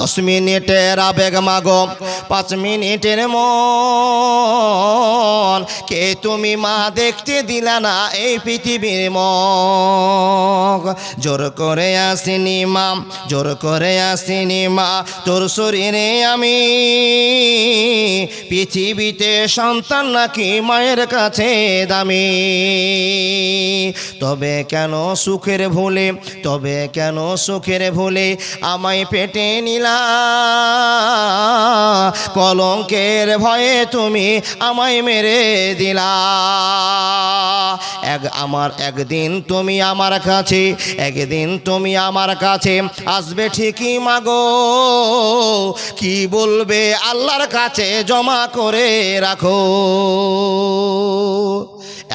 10 মিনিটের আবেগ মাগো 5 মিনিটের মন কে তুমি মা দেখতে দিলা না এই পৃথিবীর মুখ জোর করে আসিনি মা জোর করে আসিনি মা তোর শরীরে আমি পৃথিবীতে সন্তান নাকি মায়ের কাছে দামি তবে কেন সুখের ভুলে তবে কেন সুখের ভুলে আমায় পেটে নিলা কলঙ্কের ভয়ে তুমি আমায় মেরে দিলা একদিন তুমি আমার কাছে একদিন তুমি আমার কাছে আসবে ঠিকই মাগো কি বলবে আল্লাহর কাছে জমা করে রাখো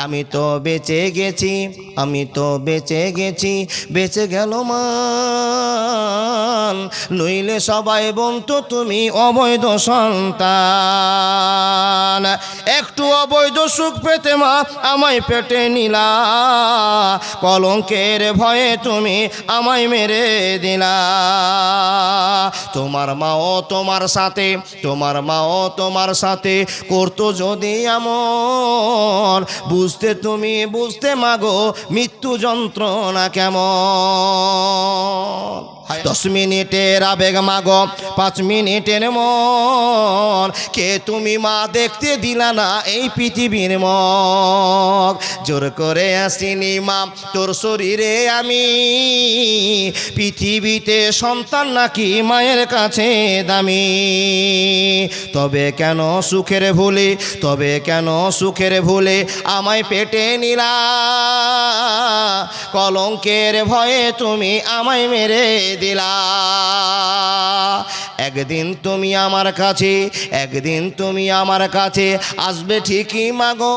আমি তো বেঁচে গেছি আমি তো বেঁচে গেছি বেঁচে গেল মান নইলে সবাই বলতো তুমি অবৈধ সন্তান একটু অবৈধ সুখ পেতে মা আমায় পেটে নিলা কলঙ্কের ভয়ে তুমি আমায় মেরে দিলা তোমার মাও তোমার সাথে তোমার মাও তোমার সাথে করতো যদি এমন বুঝতে তুমি বুঝতে মাগো মৃত্যু যন্ত্রণা কেমন 10 মিনিটের আবেগ মাগো 5 মিনিটের মন কে তুমি মা দেখতে দিলা না এই পৃথিবীর মুখ জোর করে আসিনি মা তোর শরীরে আমি পৃথিবীতে সন্তান নাকি মায়ের কাছে দামি তবে কেন সুখের ভুলে তবে কেন সুখের ভুলে আমায় পেটে নিলা কলঙ্কের ভয়ে তুমি আমায় মেরে দিলা একদিন তুমি আমার কাছে একদিন তুমি আমার কাছে আসবে ঠিকই মাগো